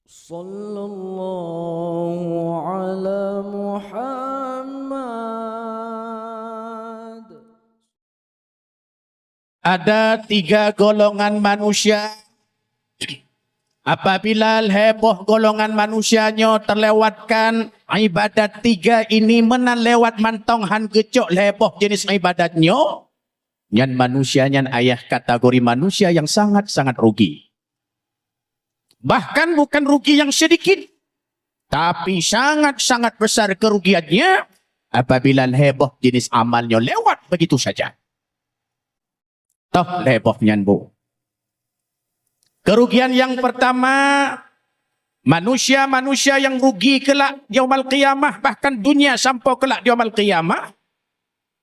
Sallallahu ala Muhammad. Ada 3 golongan manusia. Apabila heboh golongan manusianya terlewatkan ibadat 3 ini menan lewat mantong han gecok heboh jenis ibadatnya. Yang manusianya ayah kategori manusia yang sangat-sangat rugi. Bahkan bukan rugi yang sedikit, tapi sangat-sangat besar kerugiannya apabila heboh jenis amalnya lewat begitu saja. Toh hebohnya bu. Kerugian yang pertama, manusia-manusia yang rugi kelak di yaumul qiyamah, bahkan dunia sampai kelak di yaumul qiyamah,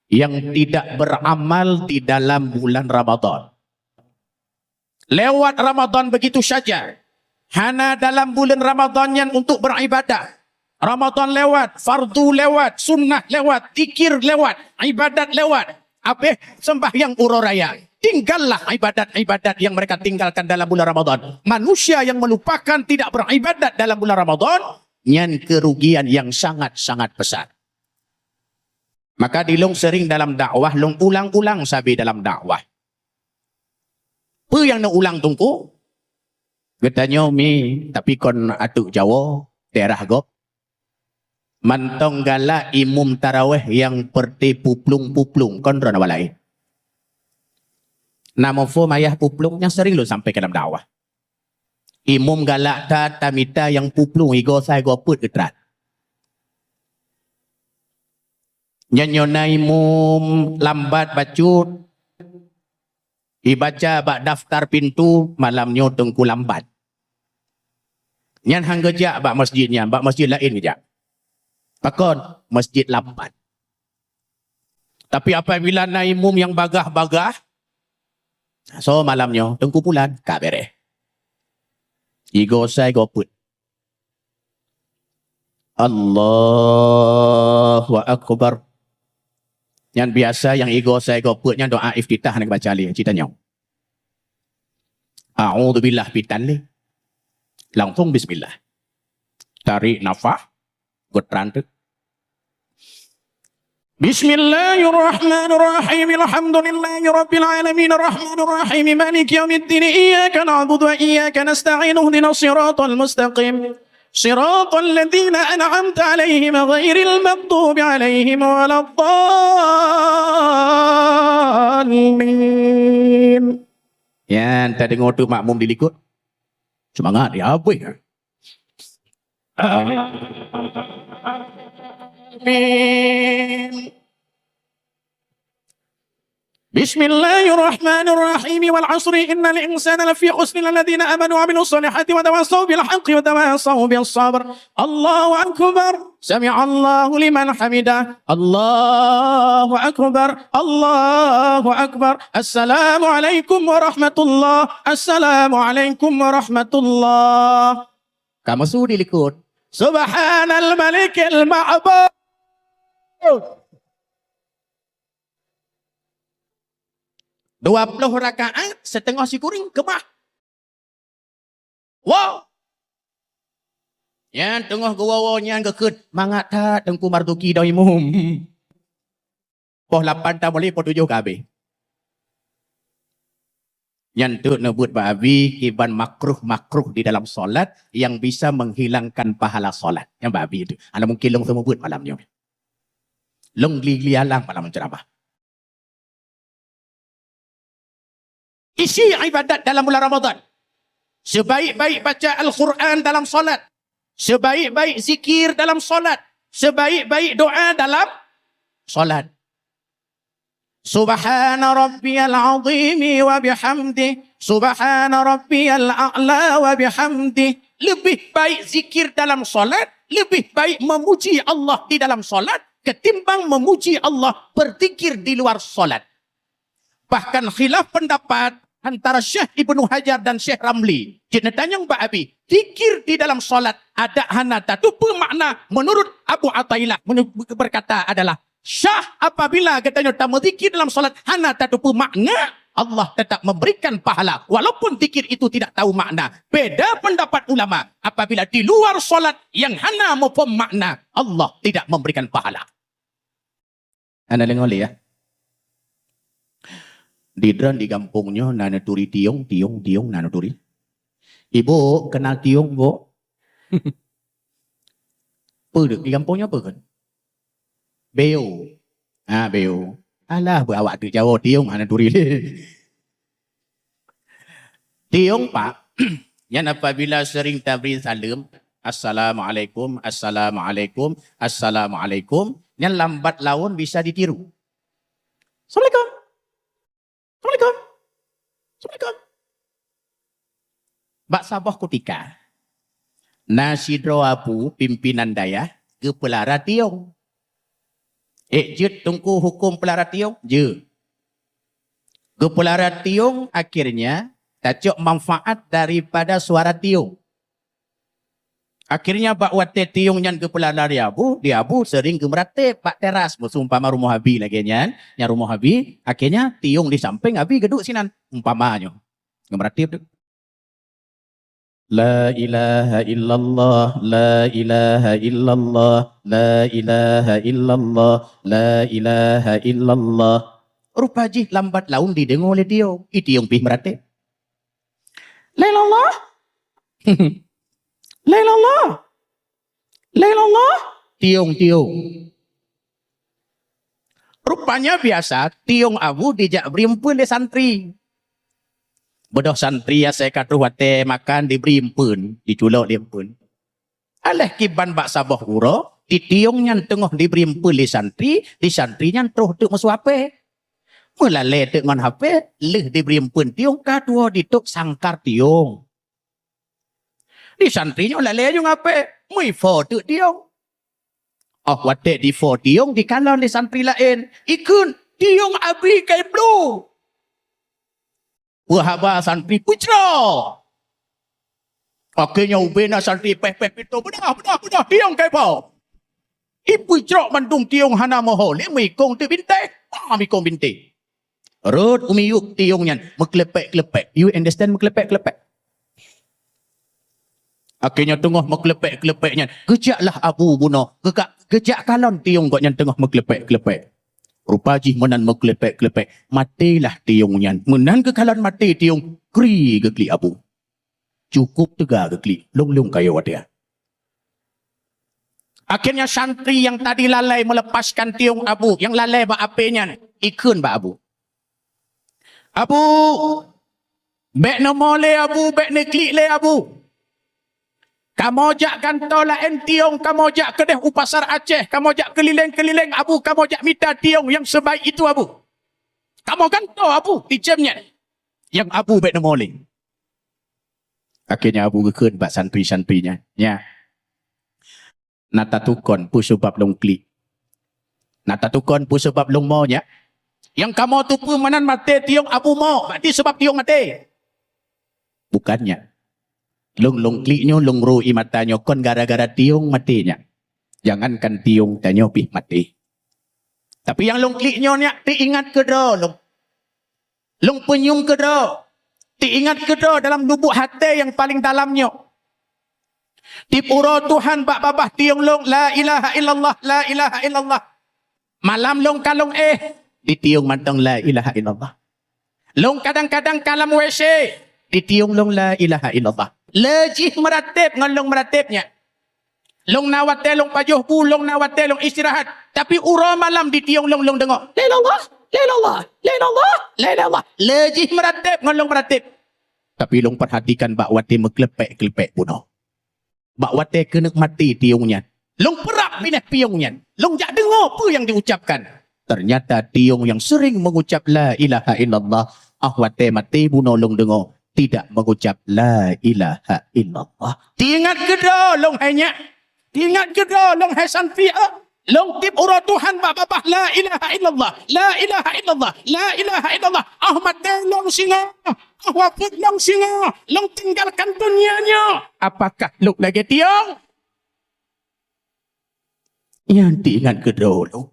yang tidak beramal di dalam bulan Ramadan. Lewat Ramadan begitu saja. Hanya dalam bulan Ramadan yang untuk beribadah. Ramadan lewat, fardu lewat, sunnah lewat, zikir lewat, ibadat lewat. Apa sembahyang uroraya. Tinggallah ibadat-ibadat yang mereka tinggalkan dalam bulan Ramadan. Manusia yang melupakan tidak beribadat dalam bulan Ramadan, yang kerugian yang sangat-sangat besar. Maka dilung sering dalam dakwah, long ulang-ulang sabi dalam dakwah. Apa yang nak ulang tungku? Katanya mi, tapi kon atuk Jawa, daerah gop. Mantong gala imum taraweh yang perti puplung-puplung, kon rana walai. Nama fo mayah puplung yang sering lo sampai ke dalam dakwah. Imum galak ta tamita yang puplung igo sai go put getrat. Nyanyona imum lambat bacut. Ibaca bak daftar pintu malamnya tengku lambat. Nyan hang gejak bak masjidnya, bak masjid lain gejak. Pakon masjid lambat. Tapi apabila na imum yang bagah-bagah, so malamnya tengku bulan kabere. Igo sai go put. Allahu akbar. Yang biasa yang igo sai go put yang doa iftitah nak baca li ceritanya. A'udzubillah bitanli. Langsung bismillah. Tarik nafas, gotrantek. Bismillahirrahmanirrahim. Alhamdulillahi rabbil alamin arrahmanir rahim maliki yaumiddin iyyaka na'budu wa iyyaka nasta'in ihdinas siratal mustaqim siratal ladzina an'amta 'alaihim ghairil maghdubi 'alaihim waladdallin. Ya, tadi dengar tu makmum dilikut. Semangat dia apa ya? Bismillahirrahmanirrahim wal 'asri innal insana lafi khusr alladziina aamanu wa 'amilus solihati wa tawassaw bil haqqi wa tawassaw bis sabr. Allahu akbar. Sami'allahu liman hamidah. Allahu akbar. Allahu akbar. Assalamu alaikum warahmatullah. Assalamu alaikum warahmatullah. Kamu sudah likut. Subhanal malikil ma'bud. 20 rakaat setengah si kuring kemah. Wow. Yang tengah gawawanya ngekut mangat tak tengku martuki dah imum. Poh 8 tak boleh poh 7 kabeh. Yang tu nebut babi kiban makruh di dalam solat yang bisa menghilangkan pahala solat. Yang babi itu. Anda mungkin long semua buat malamnya. Long li-lialang malam ceramah. Isi ibadat dalam bulan Ramadan. Sebaik-baik baca Al-Quran dalam solat. Sebaik-baik zikir dalam solat. Sebaik-baik doa dalam solat. Subhana rabbiyal azimi wa bihamdi. Subhana rabbiyal a'la wa bihamdi. Lebih baik zikir dalam solat. Lebih baik memuji Allah di dalam solat. Ketimbang memuji Allah berzikir di luar solat. Bahkan khilaf pendapat antara Syekh Ibnu Hajar dan Syekh Ramli. Kita tanya Mbak Abi, zikir di dalam solat ada hanata. Itu bermakna menurut Abu Atailah berkata adalah syah apabila katanya tamu zikir dalam solat hanata itu bermakna Allah tetap memberikan pahala walaupun zikir itu tidak tahu makna. Beda pendapat ulama, apabila di luar solat yang hana mufhum makna, Allah tidak memberikan pahala. Anda dengar ya. Di kampungnya nana turi tiung nana turi. Ibu kenal tiung, Bu? Apa di kampungnya apa kan? Beo. Beo. Alah, awak tu jauh tiung nana turi. Tiung, Pak. Yang apabila sering tabri salam, Assalamualaikum, Assalamualaikum, Assalamualaikum. Yang lambat laun bisa ditiru. Assalamualaikum. Assalamualaikum. Assalamualaikum. Bak Sabah kutika. Nasidro Apu pimpinan daya ke pelara tiung. Jut tungku hukum pelara tiung. Je. Ke pelara tiung akhirnya tak manfaat daripada suara tiung. Akhirnya bak wate tiung yang ke pelara dia abu sering ke meratip pak teras. Umpama rumah habi lagi nyan. Yang rumah habi akhirnya tiung di samping habi geduk sinan. Umpamanya. Ke meratip tu. La ilaha illallah, la ilaha illallah, la ilaha illallah, la ilaha illallah. Rupanya lambat laun didengar oleh tiung. Tiung pih meratip. La ilallah. La ilallah. La ilallah. Tiung. Rupanya biasa, tiung abu dijak berimpun di santri. Bodoh santri ya saya kata wate makan diberi impun, diculok di impun. Alah kiban bak Sabah uro, di tiungnya tengah diberi impun di santrinya terus tuk musuh apa? Melalai dengan HP, leh diberi impun tiung, kadua dituk sangkar tiung. Di santrinya lalai juga apa? Mui foto tiung. Oh wate di foto tiung, di kanan di santri lain. Ikun, tiung abri kai blue. Wahaba santri pucra. Akhirnya ubena santri peh itu bedah tiung kai pau. Ibu cerok mandung tiung hana moho le mikong tu bintai. Mikong bintai. Rod umiyuk tiung nyan meklepek. You understand meklepek? Akhirnya tengah meklepek nyan. Gejaklah abu buno. Gejak kalon tiung kok nyan tengah meklepek. Rupanya menan meklepek. Matilah tiung nyan. Menan kekalan mati tiung. Kri kekli abu. Cukup tega kekli. Long kaya wadia. Akhirnya santri yang tadi lalai melepaskan tiung abu. Yang lalai bak apenya. Ikun bak abu. Abu. Bek nama le abu. Bek ne klik le abu. Kamu jak kantor lain tiung, kamu jak kedeh upasar Aceh, kamu jak keliling abu, kamu jak minta tiung yang sebaik itu abu. Kamu kantor abu, dijemnya. Yang abu baik nama oleh. Akhirnya abu kekun bak santri-santrinya. Ya. Nata tukon pu sebab long klik. Nata tukon pu sebab long mo nya. Yang kamu tu pu manan mati tiung abu mo, berarti sebab tiung mati. Bukannya. Long kliknya, long rui matanya, kon gara-gara tiung matinya. Jangankan tiung tanya pih mati. Tapi yang long kliknya ni, diingat ke dah long. Long penyung ke dah. Diingat ke dah dalam lubuk hati yang paling dalamnya. Di pura Tuhan bak babah tiung long, la ilaha illallah, la ilaha illallah. Malam long kalong di tiung mantong la ilaha illallah. Long kadang-kadang kalam WC, di tiung long la ilaha illallah. Lejih meratip ngelong meratipnya. Long nawate long pajuh pu, long nawate long istirahat. Tapi ura malam di tiung long dengar. La ilallah, la ilallah, la ilallah, la ilallah. Lejih meratip ngelong meratip. Tapi long perhatikan bak wate meklepek bunuh. Bak wate kena mati tiungnya. Long perap pindah piungnya. Long jak dengar apa yang diucapkan. Ternyata tiung yang sering mengucap la ilaha illallah. Wate mati bunuh long dengar. Tidak mengucap la ilaha illallah. Diingat ke dah long hanya. Diingat ke dah long hai santri. Long tip ura Tuhan babah la ilaha illallah. La ilaha illallah. La ilaha illallah. Ahmad long singa. Wafud long singa. Long tinggalkan dunianya. Apakah long lagi tiang? Yang diingat ke dah long.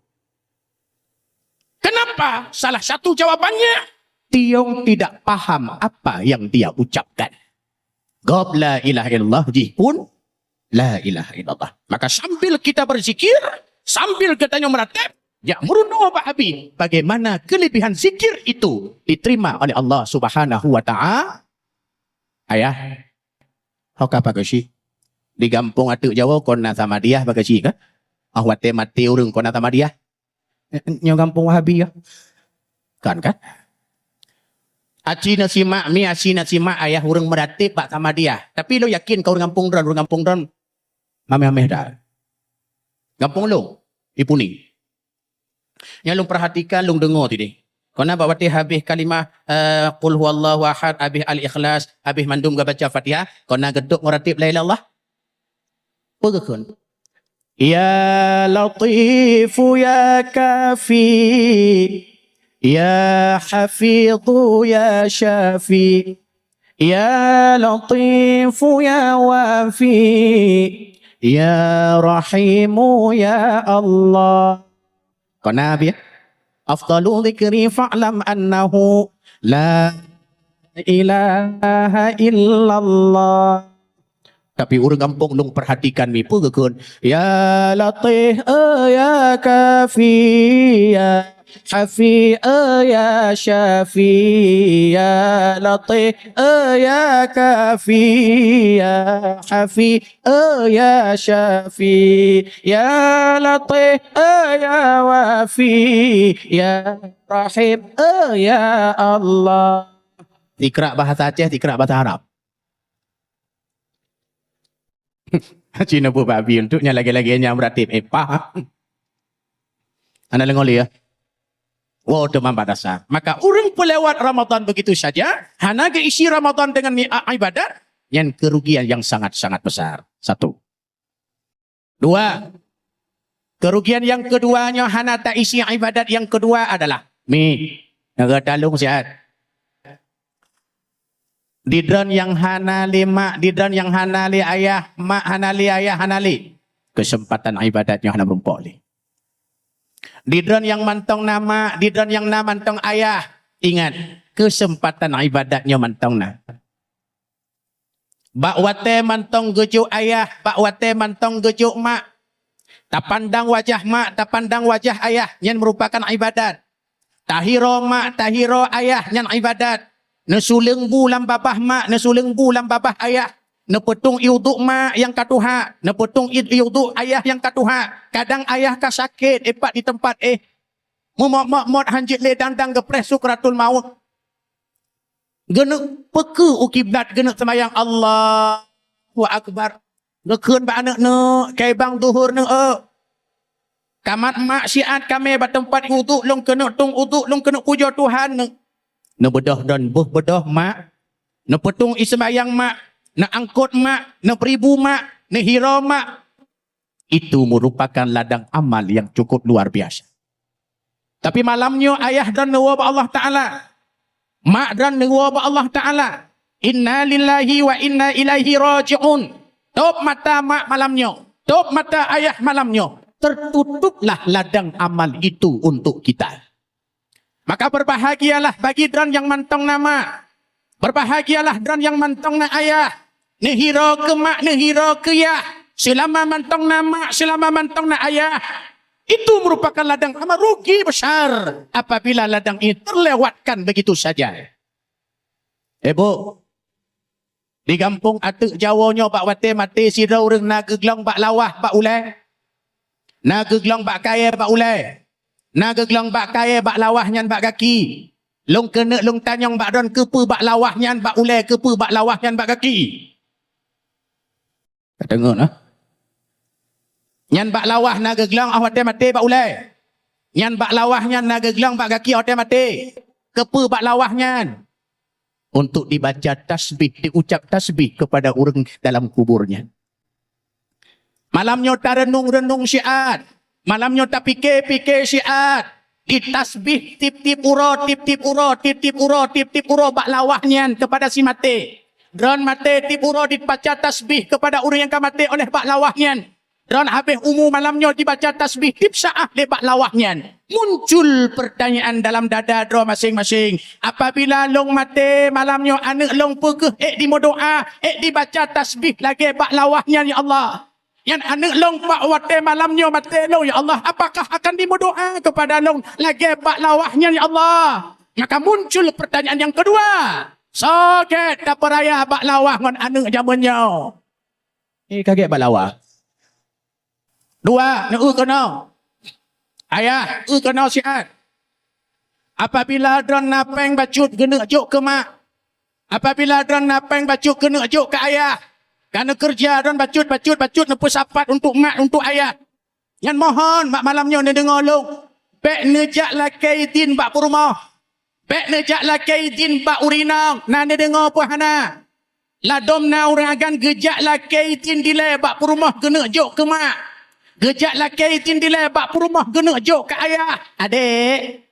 Kenapa? Salah satu jawabannya. Tiong tidak paham apa yang dia ucapkan. Gob la ilaha illallah jih pun la ilaha illallah. Maka sambil kita berzikir, sambil katanya meratib, ya merenung Pak Habib, bagaimana kelebihan zikir itu diterima oleh Allah Subhanahu wa taala. Ayah, hoka pagashi. Di kampung atuk Jawa kona sama dia pagashi kan? Ahwate mati urung kona sama dia. Nyo kampung Wahabi ya. Kan? Aci nasimak mi aci nasimak ayah urung meratib pak sama dia. Tapi lo yakin kau urang kampung dron mame dah. Kampung lo ipuni. Yang lu perhatikan lu dengar tadi. Kena bawa habis kalimah qul huwallahu ahad, habis al-ikhlas, habis mandum ga baca Fatihah, kena geduk meratib la ilaha illallah. Pegakun. Ya Latifu ya Kafi, ya Hafidhu ya Syafi, ya Latifu ya Wafi, ya Rahimu ya Allah. Kena habis ya? Afdalu dzikri fa'lam annahu la ilaha illallah. Tapi orang kampung nung perhatikan mi pegakun. Ya Latif ya Kafi ya Hafi ya Syafi ya Latif ya Kafi ya Hafi ya Syafi ya Latif ya Wafi ya Rahim ya Allah. Dikra bahasa Aceh, dikra bahasa Arab. Cina bu babi untuknya lagi-lagi yang meratib paham. Anda lengoli ya. Wow, demam badasa. Maka orang pelewat Ramadan begitu saja, hanya isi Ramadan dengan ibadat yang kerugian yang sangat-sangat besar. Satu. Dua. Kerugian yang keduanya hanya tak isi ibadat yang kedua adalah naga talung sihat. Didran yang hanali mak, didran yang hanali ayah, mak hanali ayah hanali. Kesempatan ibadatnya hana berumpoli. Didran yang mantong nama, didran yang nama mantong ayah. Ingat, kesempatan ibadatnya mantong na. Bakwate mantong gejuk ayah, bakwate mantong gejuk mak. Tak pandang wajah mak, tak pandang wajah ayah, yang merupakan ibadat. Tahiro mak, tahiro ayah, yang ibadat. Nesuleng bulan babah mak, nesuleng bulan babah ayah. Nepetung iuduk mak yang katuha, nepetung iuduk ayah yang katuha. Kadang ayah ka sakit, epat di tempat mot hanjit le dandang gepres sukratul maut. Genek peke ukiblat genek semayang Allahu Akbar. Gekeun ba anak ne, kai bang duhur ne Kamat mak syiat kami bertempat iuduk long kena tung uduk long kena puja Tuhan ne. Na bedah dan bedah mak, na petung ismayang mak, na angkut mak, na beribu mak, na hira mak. Itu merupakan ladang amal yang cukup luar biasa. Tapi malamnya ayah dan nawa Allah Ta'ala, mak dan nawa Allah Ta'ala, inna lillahi wa inna ilaihi raji'un. Top mata mak malamnya, top mata ayah malamnya. Tertutuplah ladang amal itu untuk kita. Maka berbahagialah bagi dran yang mantong nama. Berbahagialah dran yang mantong na ayah. Nehiro ke mak, nehiro ke ya. Selama mantong nama, selama mantong na ayah. Itu merupakan ladang amal rugi besar. Apabila ladang ini terlewatkan begitu saja. Bu. Di kampung atuk Jawanya Pak Wate mati sirau reng na geglong Pak Lawah Pak Ulai. Na geglong Pak Kaya Pak Ulai. Na geglong bak kaya bak lawah nyan bak kaki. Long kena long tanyong bak don kepe bak lawah nyan bak ulai kepe bak lawah nyan bak kaki. Dengar nah. Nyan bak lawah na geglong awate mati bak ulai. Nyan bak lawah nyan na geglong bak kaki awate mati. Kepe bak lawah nyan. Untuk dibaca tasbih, diucap tasbih kepada orang dalam kuburnya. Malamnya tak renung-renung syiat. Malamnya tak fikir-fikir syiat. Ditasbih tip-tip uro, tip-tip uro, tip-tip uro, tip-tip uro bak lawahnya kepada si mati. Dron mati tip uro dibaca tasbih kepada orang yang mati oleh bak lawahnya. Dan habis umur malamnya dibaca tasbih tip saah lebak lawahnya. Muncul pertanyaan dalam dada dro masing-masing. Apabila long mati malamnya anak long pergi di doa, dibaca tasbih lagi bak lawahnya ya Allah. Yang anak long bak wate malamnya mati long ya Allah. Apakah akan didoa kepada long lagi bak lawahnya ya Allah? Maka muncul pertanyaan yang kedua. Soket tak peraya bak lawah ngon anak zamannya. Kaget bak lawah. Dua, nak kena. Ayah, kena sihat. Apabila dron napeng bacut kena juk ke mak. Apabila dron napeng bacut kena juk ke ayah. Karena kerja dron bacut nepus sapat untuk mak, untuk ayah. Yang mohon mak malamnya ni dengar lu. Pek nejak lakai din bak rumah. Pek nejak lakai din bak urinang. Nah ni dengar puhana. Ladom na orang akan gejak lakai din dilai bak rumah kena juk ke mak. Gejak laki tindilai bak rumah kena jok ke ayah. Adik.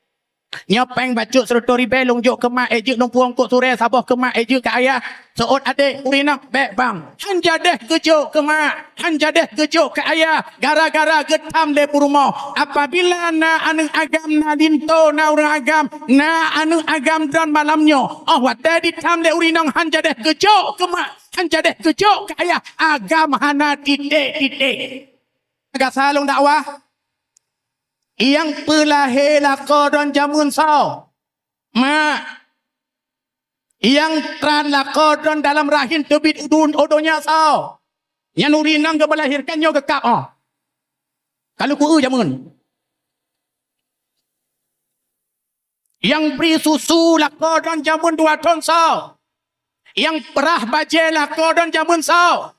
Nyopeng bacuk serutori belong jok ke mak. Ejek nong puang kok sore sabah ke mak. Ejek ke ayah. Seot adik urinak bek bang. Han jadeh kejok ke mak. Han jadeh kejok ke ayah. Gara-gara getam le rumah. Apabila na anu agam na dinto na orang agam. Na anu agam dan malamnya. Oh wate ditam le urinang han jadeh kejok ke mak. Han jadeh kejok ke ayah. Agam hana titik-titik. Agak salung dakwah yang pelahir lakodon jamun sao mak yang tran lakodon dalam rahim tebit udun odonya sao yang urinang ke melahirkannya ke kap kalau ku jamun yang beri susu lakodon jamun 2 ton sao yang perah baje lakodon jamun sao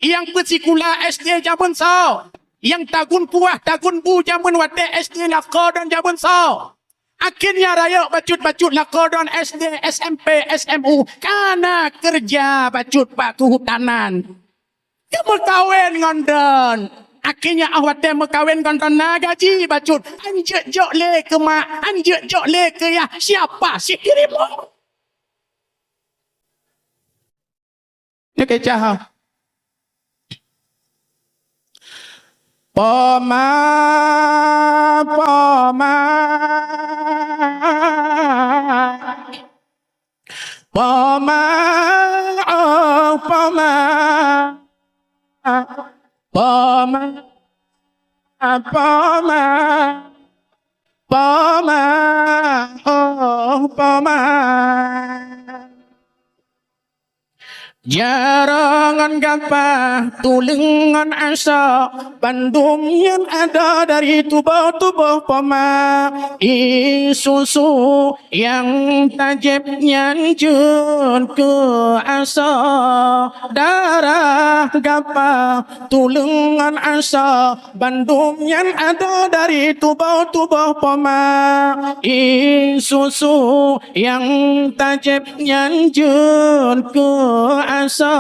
yang bersikula SD jamun sao. Yang tagun kuah, tagun bu jamun wate SD lakodon jamun sao. Akhirnya raya bacut-bacut lakodon SD, SMP, SMU. Karena kerja bacut pak kehutanan. Dia berkawin ngondon. Akhirnya awate berkawin ngondon na gaji bacut. Anjek jok le ke mak, anjek jok le ke ya. Siapa si kirimu? Ini kecah. Poma, poma, poma, oh poma, poma, poma, poma, oh poma. Jarangan gapah tulengan asa bandum yang ada dari tubuh-tubuh poma isusu yang tajibnya jun ke asa darah gapah tulengan asa bandum yang ada dari tubuh-tubuh poma isusu yang tajibnya jun ke asa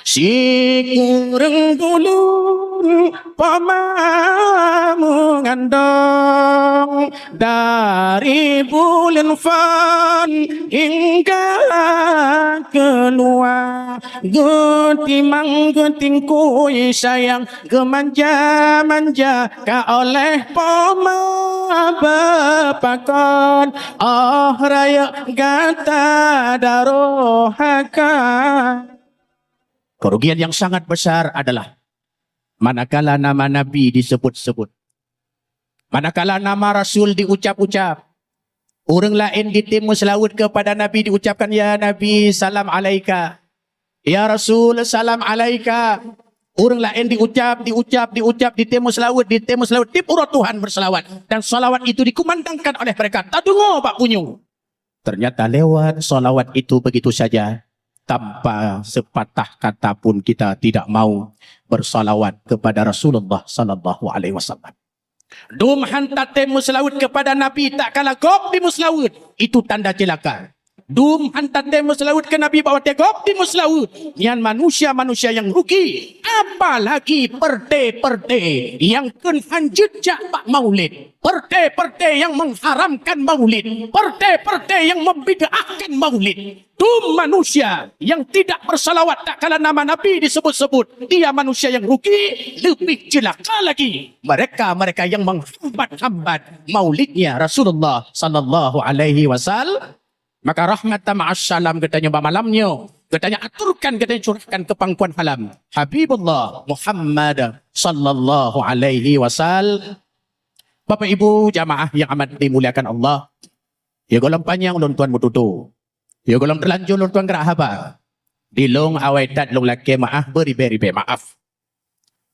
si kurang dulu pama mengandung dari bulan Fan hingga keluar getimang getingku sayang gemanja-manja ka oleh pama bapakon oh raya gata darohaka. Kerugian yang sangat besar adalah manakala nama Nabi disebut-sebut, manakala nama Rasul diucap-ucap, orang lain ditimus laut kepada Nabi diucapkan ya Nabi salam alaika, ya Rasul salam alaika. Orang lain diucap ditimus laut tip urut Tuhan berselawat dan salawat itu dikumandangkan oleh mereka. Tak dengar pak punyu. Ternyata lewat salawat itu begitu saja. Tanpa sepatah kata pun kita tidak mau bersalawat kepada Rasulullah sallallahu alaihi wasallam. Dum hantate muslaut kepada Nabi tak kala gop di muslaut itu tanda celaka. Dum hantar temu selaut ke Nabi bawa tegok di muslaut. Yang manusia-manusia yang rugi. Apalagi perte-perte yang kenhan jejak pak maulid. Perte-perte yang mengharamkan maulid. Perte-perte yang membid'ahkan maulid. Dum manusia yang tidak bersalawat tak kala nama Nabi disebut-sebut. Dia manusia yang rugi. Lebih celaka lagi. Mereka yang menghambat-hambat maulidnya Rasulullah sallallahu alaihi wasallam. Maka rahmatan ma'assalam katanya malamnya. Katanya aturkan, katanya curahkan ke pangkuan halam. Habibullah Muhammad sallallahu alaihi wasallam. Bapak Ibu jamaah yang amat dimuliakan Allah. Ya golong panjang ulun tuan mututu. Ya golong terlanjur ulun tuan gerak haba. Dilong awai tat long laki maaf beribe-ribe maaf.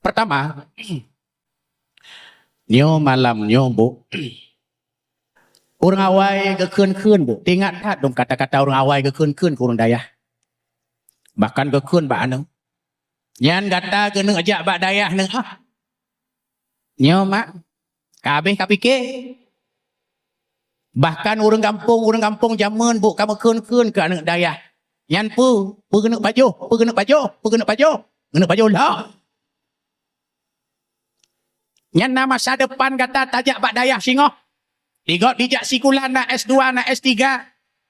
Pertama, nyo malam nyo bu. Orang awai ke kun bu. Tingat tak dong kata-kata orang awai ke kun kurang dayah. Bahkan ke kun bak anu. Nyan kata ke neng ajak bak dayah neng ah. Nyo mak. Kabeh kapike. Bahkan orang kampung zaman bu kamu kun ke anak dayah. Nyan pu kena baju, kena baju lah. Nyan nama masa depan kata tajak bak dayah singoh. Tigot dijak sikulan na S2 na S3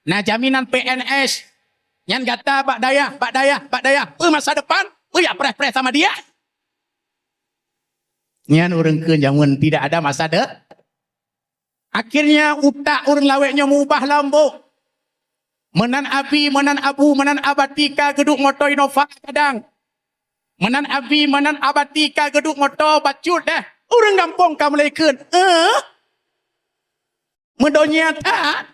na jaminan PNS. Nyan kata bak dayah. Masa depan, ya pres sama dia. Nyan orang ke zaman tidak ada masa depan. Akhirnya utak orang laweknya mubah lambu. Menan abi, menan abu, menan abatika geduk moto Innova kadang. Menan abi, menan abatika geduk moto bacut dah. Orang kampung kamu laikun. Medonya tak.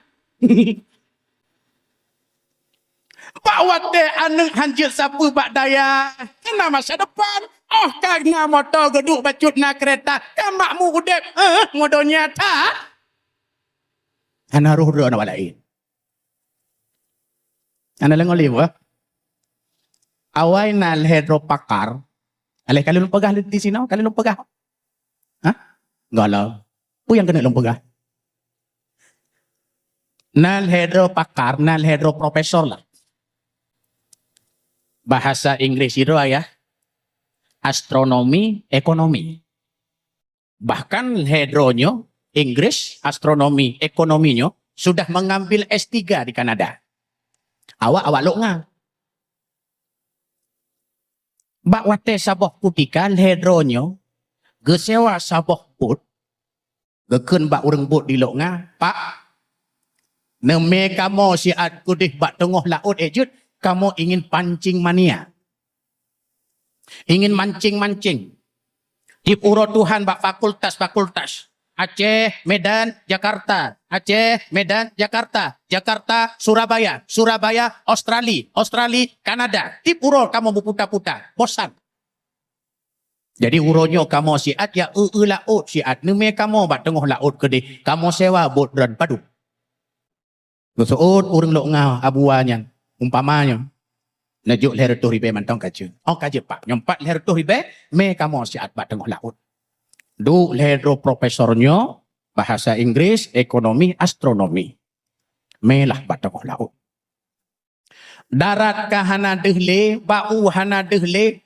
Pak wate aneng hanjir sapu bak daya. Kena masa depan. Oh kagna motor geduk bacut na kereta. Kamakmu udep. Medonya tak. Ana ruh na walain. Ana lang oliwa. Away na hydro pakar. Alay kalilong pagah di sinaw. Kalilong pagah. Ha? Galaw. Puyang kena long pagah. Nal hydro pakar, nal hydro profesor lah. Bahasa Inggris itu ya. Astronomi, ekonomi. Bahkan hydronyo, Inggris, astronomi, ekonominya sudah mengambil S3 di Kanada. Awak lo nga. Bak wate saboh putika hydronyo, gesewa saboh put, geken bak ureng put di lo nga, pak, neme kamu siat kudih bak tengah laut ejut, kamu ingin pancing mania. Ingin mancing-mancing. Di puro Tuhan bak fakultas. Aceh, Medan, Jakarta. Aceh, Medan, Jakarta. Jakarta, Surabaya. Surabaya, Australia, Kanada. Di puro kamu berputar-putar. Bosan. Jadi uronyo kamu siat ya laut siat. Neme kamu bak tengah laut kudih. Kamu sewa bot dan padu. Gusuot urang lo nga abuanya umpamanya najuk leher tu ribe mantong kaje. Oh kaje pak nyompat leher tu ribe me kamu siat bak tengah laut. Du leher profesornya bahasa Inggris, ekonomi, astronomi. Melah bak tengah laut. Darat kahana dehle, bau hana dehle,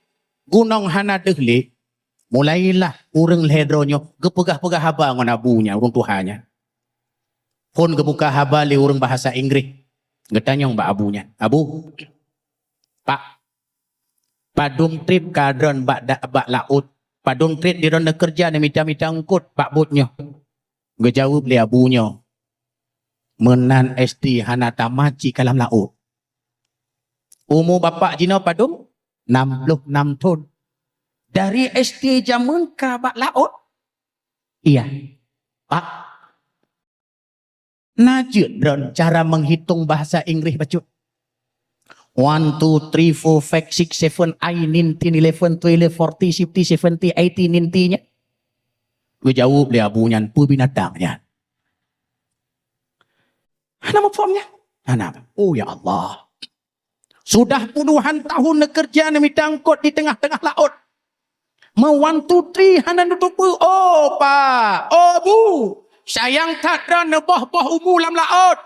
gunung hana dehle. Mulailah urang lehernya gepegah-pegah haba ngon abunya urang Tuhannya. Pun kebuka habali orang bahasa Inggris. Getanyong mbak abunya. Abu. Pak. Padung trip kadron bak laut. Padung trip di ronda kerja ni mita-mita ngkut pak botnya. Gejawab li abunya. Menan SD hana tamaci kalam laut. Umur bapak jina padung 66 tahun. Dari SD zaman ke bak laut. Iya. Pak. Najut dan cara menghitung bahasa Inggris bacut. 1, 2, 3, 4, 5, 6, 7, 8, 9, 10, 11, 12, 13, 14, 15, 18, 19 nya. Gue jawab dia abunya, pu binatangnya. Mana formnya? Mana? Oh ya Allah. Sudah puluhan tahun kerja ni mitangkut di tengah-tengah laut. Mau 1, 2, 3, hana nutupu. Oh pak, oh bu. Sayang tak ada nebah-bah umu lam laut.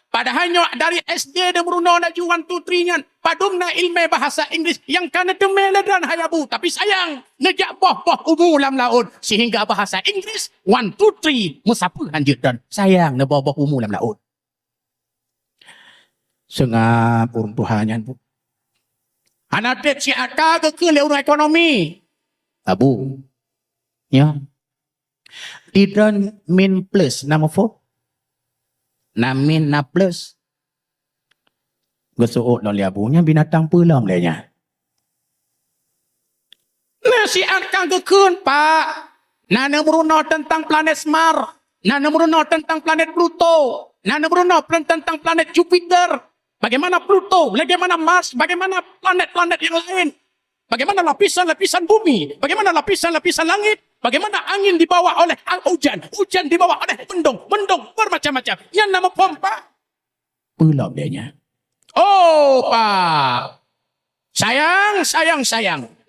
Padahalnya dari SD dan meruno na juan tu tringan. Padumna ilmu bahasa Inggeris yang kana temela dan hayabu. Tapi sayang, ngejak boh-boh umur lam laut. Sehingga bahasa Inggeris 1, 2, 3 musapu hanjut dan sayang na boh-boh umur lam laut. Sengap urung Tuhannya bu. Hanadet si aka ke leurung ekonomi. Abu. Ya. Tidak min plus nama fo. Na min na plus. Gesuot no liabunya binatang pulam lehnya. Nasi akan gekun pak. Nana meruno tentang planet Mars. Nana meruno tentang planet Pluto. Nana meruno tentang planet Jupiter. Bagaimana Pluto, bagaimana Mars, bagaimana planet-planet yang lain. Bagaimana lapisan-lapisan bumi. Bagaimana lapisan-lapisan langit. Bagaimana angin dibawa oleh hujan. Hujan dibawa oleh mendung. Mendung bermacam-macam. Yang nama pompa. Pulau dianya. Oh, Pak. Sayang.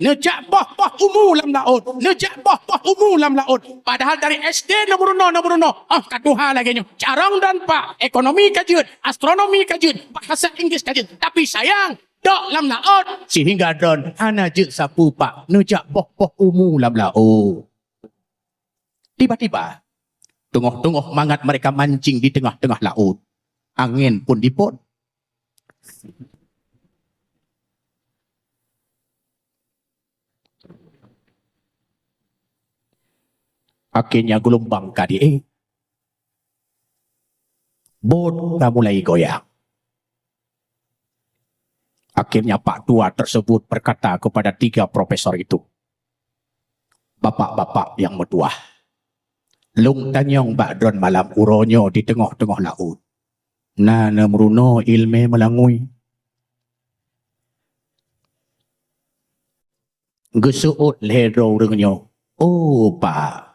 Nejak boh-boh umur lam laut. Nejak boh-boh umur lam laut. Padahal dari SD nombor 0. Oh, kaduha lagi nyo. Carang dan Pak. Ekonomi kajut. Astronomi kajut. Bahasa Inggris kajut. Tapi sayang. Dok lam laut. Sehingga don. Hana je sapu Pak. Nejak boh-boh umur lam laut. Tiba-tiba. Tengah-tengah mangat mereka mancing di tengah-tengah laut. Angin pun dipot. Akhirnya gelombang KDA. Bot mulai goyang. Akhirnya Pak Tua tersebut berkata kepada 3 profesor itu. Bapak-bapak yang metuah. Lung tanyong bakdron malam uronyo di tengah-tengah laut. Nana meruno ilme melangui. Gesuut ledro rengnyo. Oh Pak.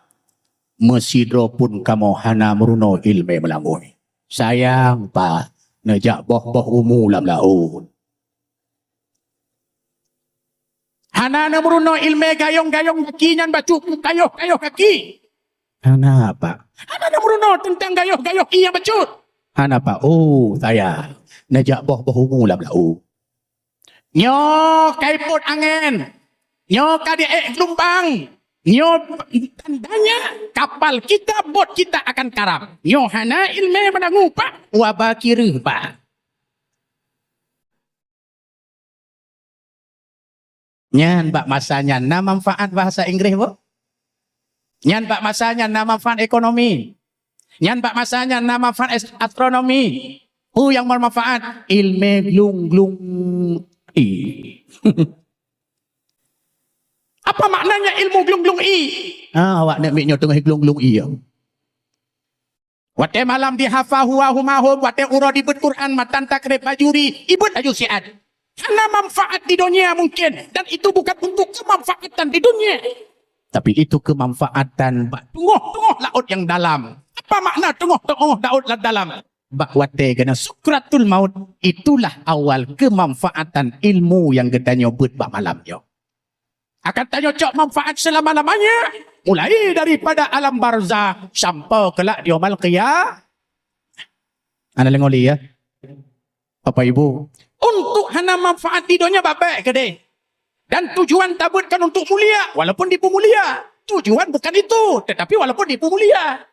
Mesidro pun kamu hana meruno ilme melangui. Sayang Pak. Nejak boh-boh umu lam laut. Hana meruno ilme gayong-gayong kaki nyan bacu kayoh-kayoh kaki. Hana Pak. Hana meruno tentang gayoh-gayoh iya bacu. Hana Pak. Oh saya. Nejak boh-boh umu lam laut. Nyo kaiput angin. Nyo kadek gelombang. Nyo tandanya kapal kita, bot kita akan karam. Nyo hana ilme menangu Pak. Wabakir Pak. Nyan Pak masanya na manfaat bahasa Inggris bu. Nyan Pak masanya na manfaat ekonomi. Nyan Pak masanya na manfaat astronomi. Yang bermanfaat ilme glung-glung. Apa maknanya ilmu glung-glung i? Awak nak miknya tengah glung-glung i. Wate malam dihafa huwa humahum. Wate ura dibut Quran. Matan takrib bajuri. Ibut aju siat. Karena manfaat di dunia mungkin. Dan itu bukan untuk kemanfaatan di dunia. Tapi itu kemanfaatan tengah-tengah laut yang dalam. Apa makna tengah-tengah laut dalam? Wate kena sukratul maut. Itulah awal kemanfaatan ilmu yang kita nyobut bak malam yo. Akan tanya cok manfaat selama-lamanya. Mulai daripada alam barzah sampai kelak di yaumul qiyamah. Ana lengoli ya. Bapak Ibu, untuk hana manfaat di dunia bapak gede. Dan tujuan tabutkan untuk mulia walaupun dipu mulia. Tujuan bukan itu, tetapi walaupun dipu mulia.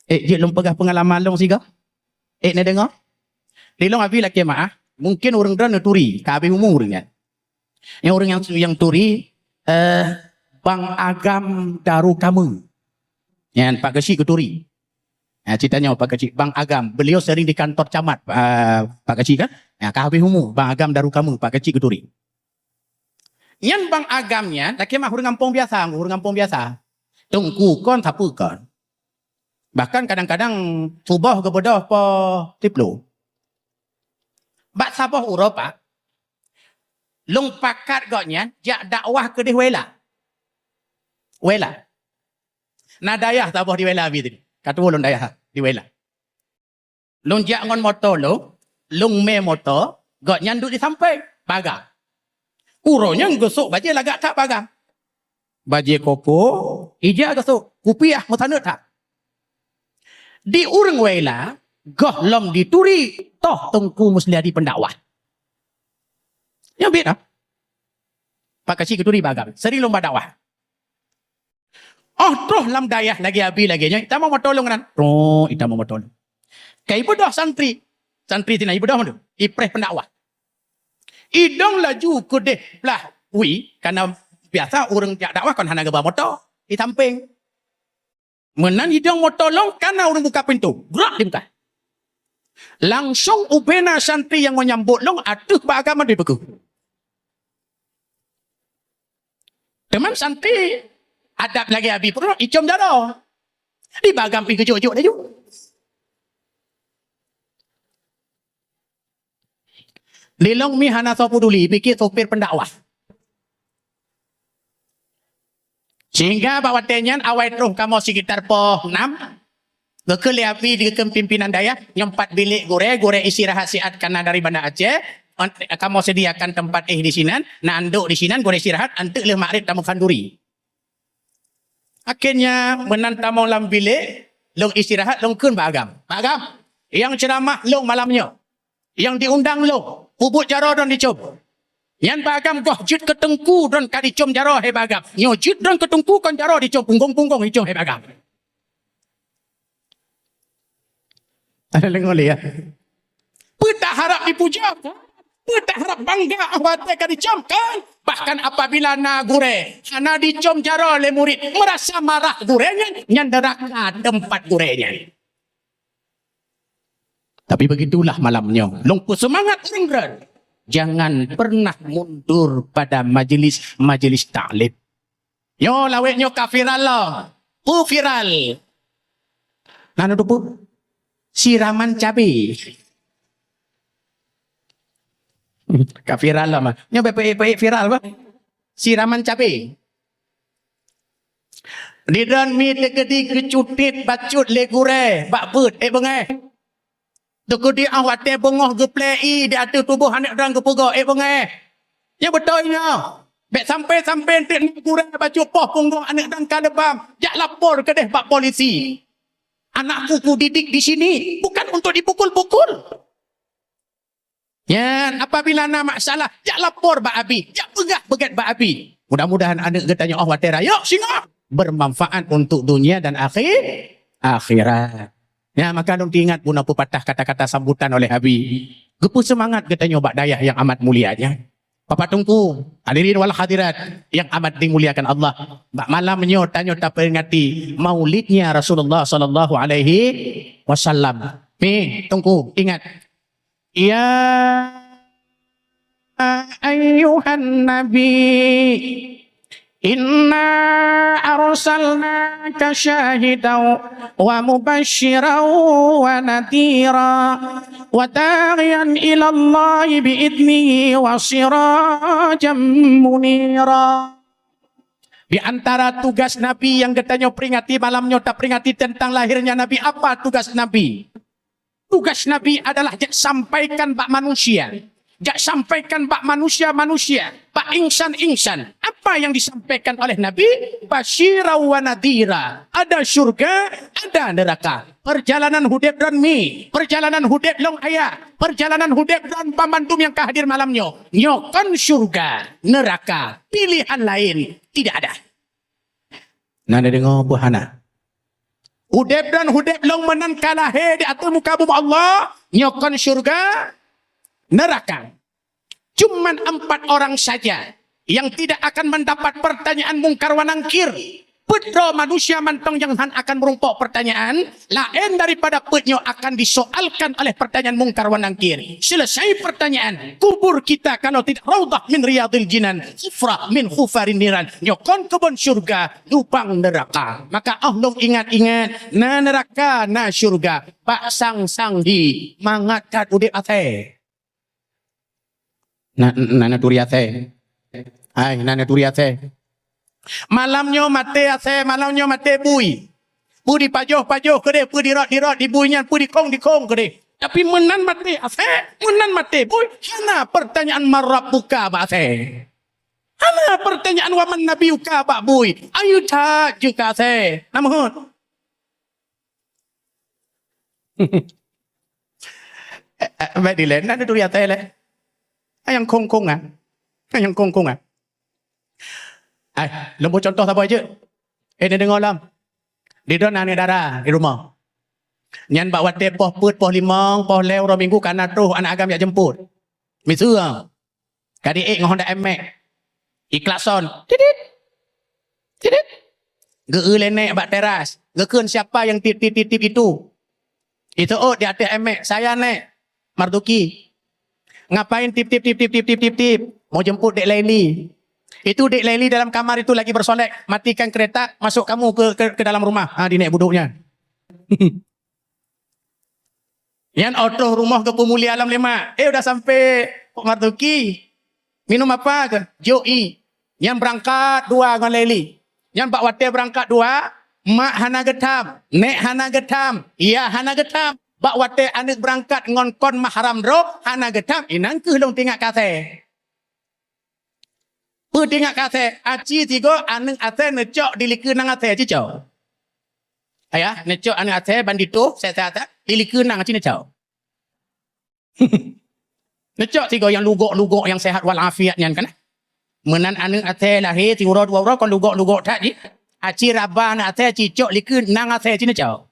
Dia long pegah pengalaman long siga. Nak dengar? Di long abi laki maah. Mungkin orang dan turi, ka abi umurnya. Yang orang yang turi Bang Agam Daru Kamu. Yang Pak Kecik ke turi. Ceritanya Pak Kecik, Bang Agam, beliau sering di kantor camat Pak Kecik kan? Habis umur Bang Agam Daru Kamu, Pak Kecik ke turi. Yang Bang Agamnya, laki mah hurung kampung biasa. Tungku kon sapu kon. Bahkan kadang-kadang subah ke bodoh po tiplo. Bak sabah Eropa. Long pakat goknya, jak dakwah ke di Wela. Nadayah tabah di Wela habis tadi. Kata long dayah di Wela. Long jak ngon motor lo, long me motor, goknya duduk di sampai, bagang. Uronya gosok baju lagak tak bagang. Baju koko, ija gosok, kupiah mutanut tak. Di urang Wela, goh lom dituri, toh tengku musliadi pendakwah. Yang beda. Pak kasih keturi bagam. Seri lomba dakwah. Oh, toh lam dayah lagi abi lagi nya. Kita mau tolong kan? Oh, kita mau tolong. Kai ibadah santri. Santri tina ibadah mana? Ipreh pendakwah. Idong laju ke deh lah. Wi, karena biasa orang jak dakwah kan hana gebah motor di samping. Menan idong mau tolong karena orang buka pintu. Gerak di muka. Langsung ubena santri yang menyambut long aduh beragama dia beku. Teman santri adab lagi abi pun icom jaro. Di bagam pi kejuk-juk dah ju. Lilong mi hana so peduli pikir sopir pendakwah. Sehingga bawa tenyan awal terus kamu sekitar po 6. Gekeli api di pimpinan daya nyempat bilik gore istirahat sihat karena dari Banda Aceh. Kamu sediakan tempat di sini, nanduk di sini, gore istirahat, antuk le makrif tamu kanduri. Akhirnya menan tamu lam bilik, long istirahat, long kun bagam. Bagam, yang ceramah long malamnya. Yang diundang long, bubuk jaro dan dicom. Yang bagam goh jut ketengku dan kadicom jaro he bagam. Nyo jut dan ketengku kan jaro dicom punggung dicom he bagam. Ada lengol ya. Petak harap dipuja. Petak harap bangga awak kan dicom kan. Bahkan apabila na gure, ana dicom jaro le murid merasa marah gurenya, nyanderaka tempat gurenya. Tapi begitulah malamnya. Longku semangat ringran. Jangan pernah mundur pada majelis ta'lim. Yo laweknya kafiral lah. Viral. Nana dupu? Siraman cabai. Kafiral lah mah. Nyo baik viral bah. Siraman cabai. Di dan mi tegedi kecutit bacut legure bak put bengai. Tukudi awak te bengoh geplei di atas tubuh anak orang kepugak bengai. Ya betulnya. Bek sampai entik nak kurang baju poh punggung anak orang kalebam. Jak lapor ke deh pak polisi. Anak kuku didik di sini bukan untuk dipukul-pukul. Ya, apabila ada masalah, jak lapor Pak Abi. Jak begat Pak Abi. Mudah-mudahan anak getanya Allah Ta'ala. Yuk, singa. Bermanfaat untuk dunia dan akhirat. Ya, maka dong ingat guna pepatah kata-kata sambutan oleh Abi. Gepu semangat getanya Bak Dayah yang amat mulianya. Papa tunggu, hadirin wal hadirat yang amat dimuliakan Allah. Bak malamnya tanya tak peringati maulidnya Rasulullah sallallahu alaihi wasallam. Nih, tunggu, ingat. Ya ayyuhan nabi inna arsalnaka syahidan wa mubasysyiran wa nadhira wa da'iyan ila Allah bi'idnihi wa sirajan munira. Di antara tugas Nabi yang katanya peringati malamnya tak peringati tentang lahirnya Nabi. Apa tugas Nabi? Tugas Nabi adalah jak sampaikan bak manusia. Jak sampaikan bak manusia-manusia, bak insan-insan. Apa yang disampaikan oleh Nabi? Basyira wa nadhira. Ada syurga, ada neraka. Perjalanan hudib dan mi. Perjalanan hudib long ayah. Perjalanan hudib dan pembantu yang kehadir malamnya. Nyokon syurga, neraka. Pilihan lain tidak ada. Nada dengar buhana. Hudib dan hudib long menan kalah di atas muka bumi Allah. Nyokon syurga, neraka. Cuman 4 orang saja yang tidak akan mendapat pertanyaan mungkar wa nangkir. Pedro manusia mantong yang akan merumpok pertanyaan lain daripada pednya akan disoalkan oleh pertanyaan mungkar wa nangkir. Selesai pertanyaan, kubur kita kalau tidak raudhah min riyadil jinan, sufrah min khufarin niran, nyokon kebun syurga, lubang neraka. Maka Allah ingat-ingat na neraka na syurga, pak sang-sanghi mangatkat udip ate. Nana turiate. Hai, nana turiate. Malamnya mate ase, malamnya mate bui. Bui pajoh-pajoh kede, bui dirot di buinya, bui di kong kede. Tapi menan mate ase, menan mate bui. Hana pertanyaan marab buka ba ase. Hana pertanyaan waman nabi uka ba bui. Ayu tak juga ase. Namun. Baik dile, nak duduk di atas le. Yang kongkongan. Yang kongkongan. Lembu contoh apa aja? Ni dengar lam. Di dona ni darah di rumah. Nyan bak wate poh put, poh limang, poh lew, 2 minggu kana terus anak agam ya jemput. Misua. Kadi ngah Honda Emek. Ikhlason. Tidit. Tidit. Geelenek bak teras. Gekeun siapa yang tip itu? Itu di atas Emek. Saya nek. Marduki. Ngapain tip. Mau jemput Dek Laili. Itu Dek Laili dalam kamar itu lagi bersolek. Matikan kereta, masuk kamu ke dalam rumah. Dinek buduknya. Yang otoh rumah ke Pemuli Alam 5. Udah sampai Pak Marduki. Minum apa ke? Jo'i. Yang berangkat 2 dengan Laili. Yang Pak Wate berangkat 2. Mak hana getam. Nek hana getam. Iya hana getam. Bak wate anak berangkat ngon kon mahram ro hana getam inang ke long tingak kate. Pu tingak kate aci tigo anak ate necok diliku nang ate cicau. Ayah necok anak ate bandito saya diliku nang aci necok. Necok tigo yang lugok yang sehat walafiat nyan kan. Menan anak ate lahir 3 2 kon lugok tadi. Aci raba anak ate cicok liku nang ate aci necok.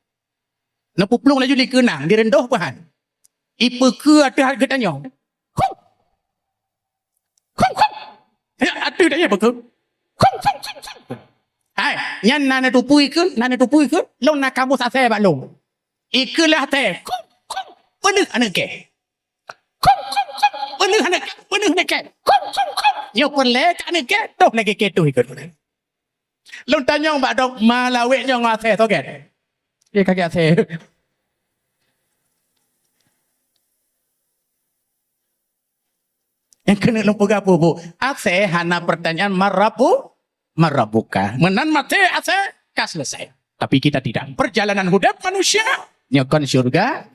Nak puplung laju li kenang, direndah pahan. Ipa ke ada harga tanya. Kung. Ada tanya apa ke? Kung. Hai, nyan nana tupui ke? Long nak kamu sasai bak long. Ikulah teh. Kung. Benih anak ke. Kung. Benih anak ke. Kung. Yo perle anak ke. Toh lagi ke tu ikut. Long tanya bak dok malaweknya ngasih tu kan. Dia kaki atas. Yang kena lupa apa bu? Atas hana pertanyaan marabuka. Menan mati atas kas selesai. Tapi kita tidak. Perjalanan hidup manusia nyokon syurga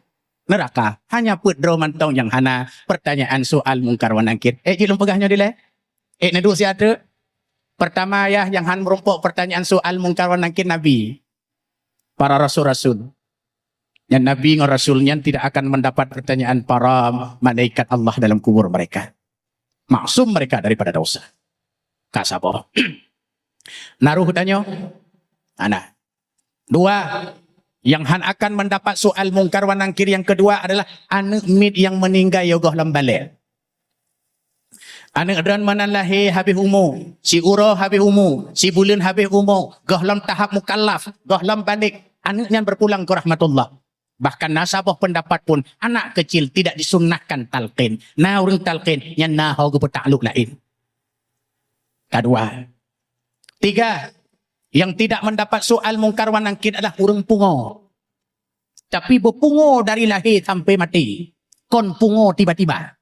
neraka. Hanya putro mantong yang hana pertanyaan soal mungkar wa nakir. Jilum pegahnya dile. Nedu si ada. Pertama ya yang han merumpuk pertanyaan soal mungkar wa nakir Nabi. Para rasul-rasul. Yang Nabi dan Rasulnya tidak akan mendapat pertanyaan para malaikat Allah dalam kubur mereka. Maksum mereka daripada dosa. Kasabo. Naruh tanya. Anak. 2. Yang han akan mendapat soal mungkar wa nakir yang kedua adalah anak mid yang meninggal yogoh lembalik. Anak dan mana lahir habis umur. Si urah habis umur. Si bulan habis umur. Gohlam tahap mukallaf. Gohlam balik. Anaknya berpulang ke rahmatullah. Bahkan nasabah pendapat pun anak kecil tidak disunnahkan talqin. Nah orang talqin yang nahau ke petakluk lain. Kedua. 3. Yang tidak mendapat soal mungkar wa nakir adalah orang pungo. Tapi berpungo dari lahir sampai mati. Kon pungo tiba-tiba.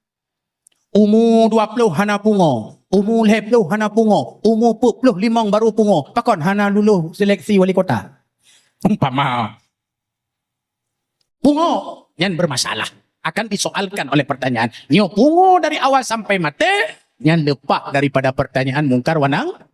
Umur 20 hana pungo. Umur 10 hana pungo. Umur 45 baru pungo. Pakon hana luluh seleksi wali kota. Umpama pungo yang bermasalah akan disoalkan oleh pertanyaan nyo pungo dari awal sampai mati yang lepas daripada pertanyaan mungkar wa nakir.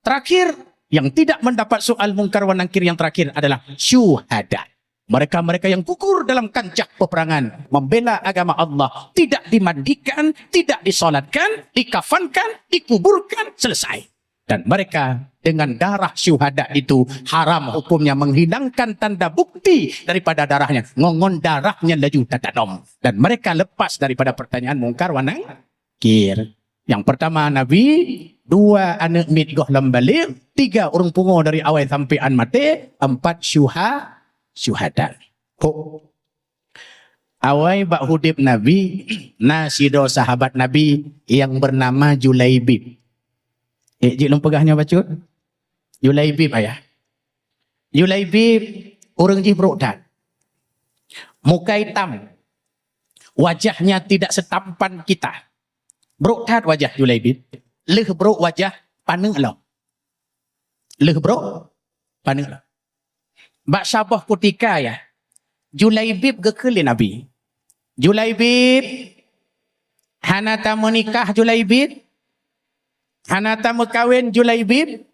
Terakhir yang tidak mendapat soal mungkar wa nakir yang terakhir adalah syuhada. Mereka-mereka yang gugur dalam kancah peperangan membela agama Allah, tidak dimandikan, tidak disolatkan, dikafankan, dikuburkan, selesai. Dan mereka dengan darah syuhada itu haram hukumnya menghilangkan tanda bukti daripada darahnya. Ngongon darahnya laju tatanom. Dan mereka lepas daripada pertanyaan mungkar wa nakir. Yang pertama Nabi, 2 anak mid gohlam balik, 3 orang pungo dari awal sampai an mati, 4 syuhada. Awal bak hudib Nabi, nasido sahabat Nabi yang bernama Julaibib. Jik pegahnya baca. Julaibib ayah. Julaibib orang Jibrukdan. Muka hitam. Wajahnya tidak setampan kita. Brukdan wajah Julaibib. Leh bruk wajah paneng Allah. Leh bruk paneng Allah. Bak syabah kutika ya. Julaibib gekeli Nabi. Julaibib. Hanata menikah Julaibib. Hanata mekawin Julaibib.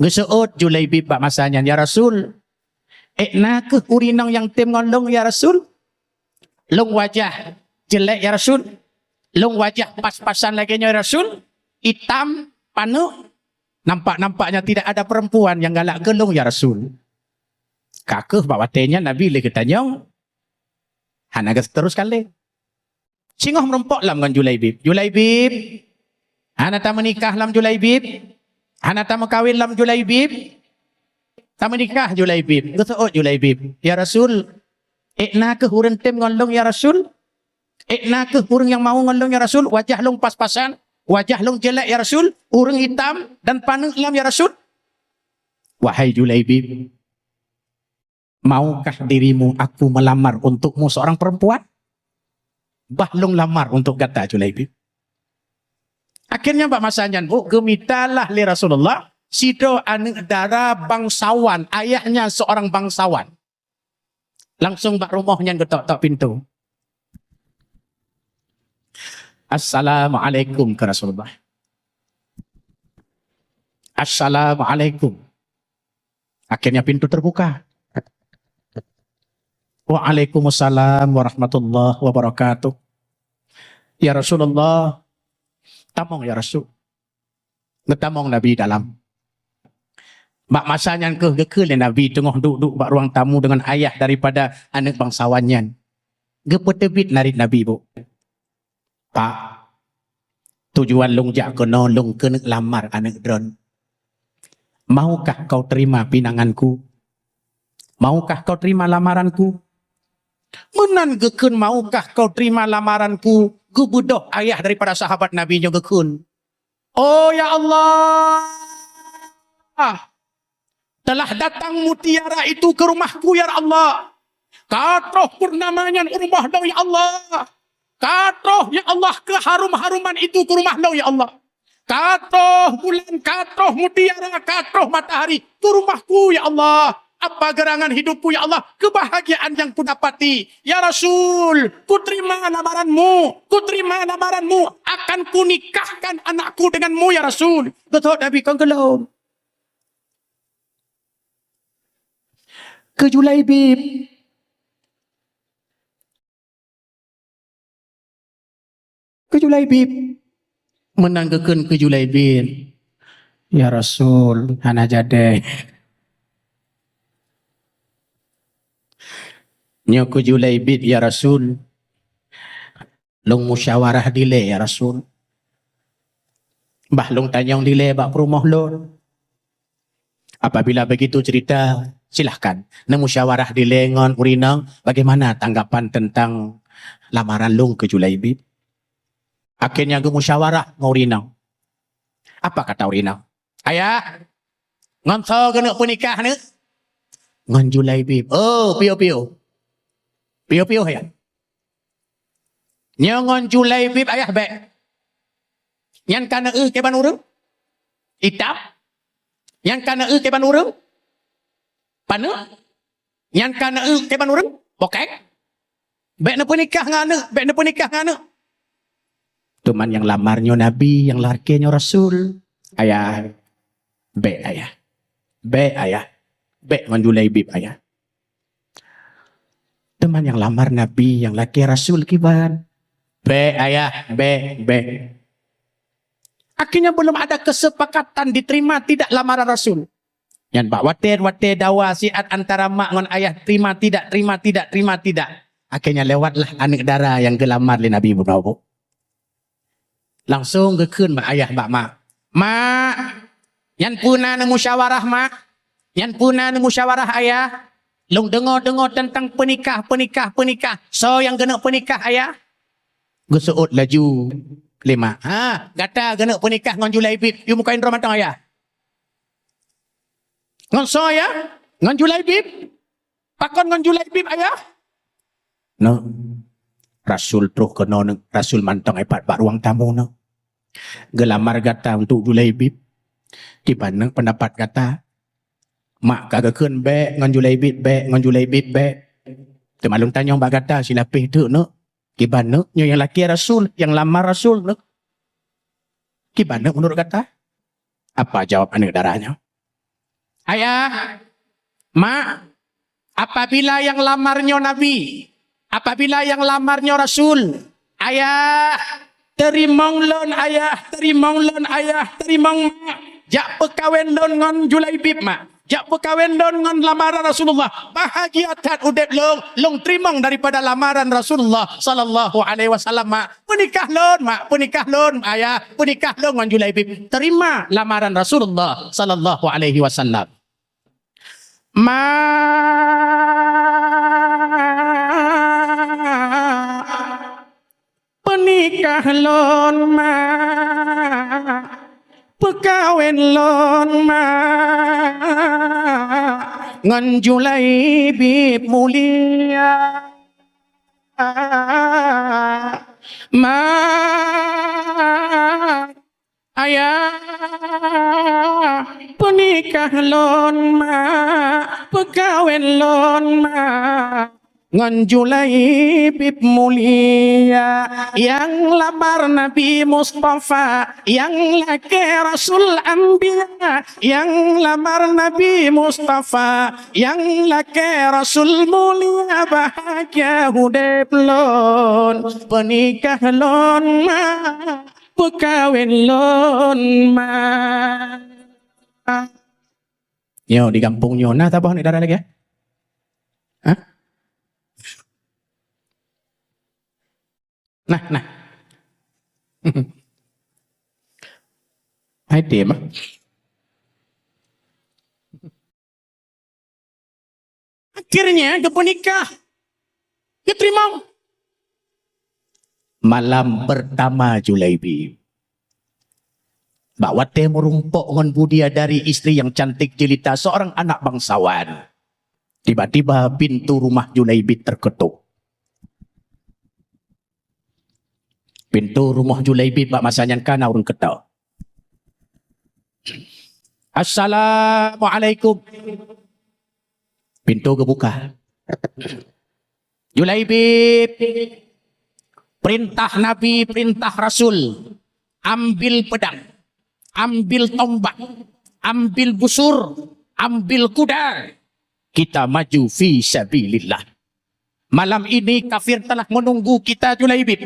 Geseut Julaibib bak masanya ya Rasul. Nak ke urinang yang tim ngolong ya Rasul. Long wajah jelek ya Rasul. Long wajah pas-pasan lagi ya Rasul. Hitam, panu. Nampak-nampaknya tidak ada perempuan yang galak gelung ya Rasul. Kakeh bawatenya Nabi lagi tanya. Hanaga terus kali. Singoh merempok lam dengan Julaibib. Julaibib. Hanata menikah lam Julaibib. Hanata mekawin lam Julaibib. Tak menikah Julaibib. Getok Julaibib. Ya Rasul. Ikna ke hurun tim ngolong ya Rasul. Ikna ke hurun yang mau ngolong ya Rasul. Wajah long pas-pasan. Wajah long jelek ya Rasul. Hurun hitam dan paneng lam ya Rasul. Wahai Julaibib. Maukah dirimu aku melamar untukmu seorang perempuan? Bahlung lamar untuk kata Julaibib. Akhirnya Mbak Masanyan, gemitalah li Rasulullah. Sido anak dara bangsawan. Ayahnya seorang bangsawan. Langsung Mbak rumahnya getok-tok pintu. Assalamualaikum ke Rasulullah. Assalamualaikum. Akhirnya pintu terbuka. Waalaikumsalam warahmatullahi wabarakatuh. Ya Rasulullah, tamong ya Rasul. Ngetamong Nabi dalam. Mak masanya ke Nabi tengah duduk bak ruang tamu dengan ayah daripada anak bangsawannya. Gepetebit narik Nabi bu. Pak, tujuan long jak kena long kena lamar anak dron. Maukah kau terima pinanganku? Maukah kau terima lamaranku? Menan gekun maukah kau terima lamaranku? Gubudoh ayah daripada sahabat Nabi nya gekun. Oh ya Allah. Telah datang mutiara itu ke rumahku ya Allah. Katroh purnamanya rumah lo ya Allah. Katroh ya Allah keharum-haruman itu ke rumah lo ya Allah. Katroh bulan, katroh mutiara, katroh matahari ke rumahku ya Allah. Apa gerangan hidupku ya Allah, kebahagiaan yang ku dapati. Ya Rasul, ku terima lamaranmu, akan ku nikahkan anakku denganmu ya Rasul. Betul Nabi kau gelom. Ke Julaibib. Ke Julaibib. Menanggakan ke Julaibib. Ya Rasul, hana jadeh. Nyoku Julaibib ya Rasul. Long musyawarah dile ya Rasul. Bah long tanyong dile bak perumah lo. Apabila begitu cerita, silahkan. Nang musyawarah dile ngon urinang. Bagaimana tanggapan tentang lamaran long ke Julaibib? Akhirnya ke musyawarah ngurinang. Apa kata urinang? Ayah, ngon so kena penikah ni? Ngon Julaibib. Oh, pio-pio. Pio-pio ya. Nyangon Julaibib ayah baik. Yang kana ke banurung? Hitam. Yang kana ke banurung? Panu. Yang kana ke banurung? Bokek. Baik na penikah ngana, baik na penikah ngana. Teman yang lamarnya Nabi, yang larkenya Rasul. Ayah. Baik ayah. Baik ayah. Baik ngon Julaibib ayah. Teman yang lamar Nabi, yang laki Rasul kiban. Be ayah, be. Akhirnya belum ada kesepakatan diterima tidak lamaran Rasul. Yang bak watir dawa siat antara mak dengan ayah terima tidak. Akhirnya lewatlah anak dara yang gelamar li Nabi Muhammad. Langsung gekun mak ayah bak mak. Mak, yang puna nang musyawarah mak. Yang puna nang musyawarah ayah. Long dengar tentang penikah. So yang kena penikah ayah. Gusuut laju. Lima. Kata kena penikah ngon Julaibib. You mukain romantang ayah. Ngon so ayah. Ngon Julaibib. Pakon ngon Julaibib ayah. No. Rasul terus kena Rasul mantang ipat bak ruang tamu no. Gelamar kata untuk Julaibib. Di mana pendapat kata. Mak kagak kun be ngan Julaibib be. Temalung tanya bak kata silapih tu no. Gimana yang laki Rasul, yang lamar Rasul no. Gimana menurut kata? Apa jawab anak darahnya? Ayah, mak, apabila yang lamarnya Nabi, Apabila yang lamarnya Rasul, ayah, terimong lon ayah, terimong lon ayah, terimong mak. Jak pekawin lon ngon Julaibib mak. Jak pekawin lon ngon lamaran Rasulullah. Bahagia tat udep long terimong daripada lamaran Rasulullah sallallahu alaihi wasallam mak. Penikah lon ayah, penikah lon ngon Julaibib. Terima lamaran Rasulullah sallallahu alaihi wasallam. Penikah lon ma, pekawin lon ma, ngan Julaibib mulia ma, ayah penikah lon ma, pekawin lon ma, ngan Julaibib mulia yang lamar Nabi Mustafa, yang laki Rasul Anbiya, yang lamar Nabi Mustafa, yang laki Rasul mulia. Bahagia hudep lon, penikah lon ma, pekawin lon ma. Yo di kampung Nyona tak apa nih darah lagi ya? Hah? Nah. Hai dia mah. Akhirnya dia menikah. Dia terima. Malam pertama Julaibib. Mbak Wate merumpok dengan budia dari istri yang cantik jelita, seorang anak bangsawan. Tiba-tiba pintu rumah Julaibib terketuk. Pintu rumah Julaibib bak masanya kana urun ketok. Assalamualaikum. Pintu kebuka. Julaibib, perintah Nabi, perintah Rasul, ambil pedang, ambil tombak, ambil busur, ambil kuda. Kita maju fi sabilillah. Malam ini kafir telah menunggu kita Julaibib.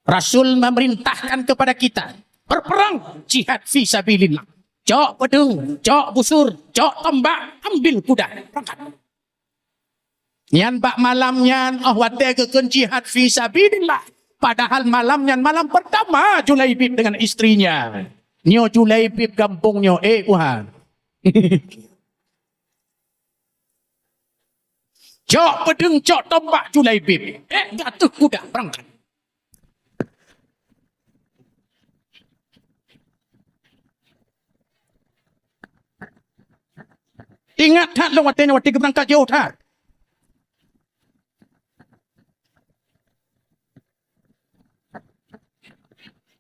Rasul memerintahkan kepada kita berperang jihad fi sabilillah. Cok pedung, cok busur, cok tombak, ambil kuda, berangkat. Nyan bak malamnya wate keken jihad fi sabilillah. Padahal malamnya malam pertama Julaibib dengan istrinya. Nyo Julaibib kampungnya Wuhan. Cok pedung, cok tombak Julaibib. Jatuh kuda, berangkat. Ingat tak lo watenya wati berangkat jauh tak?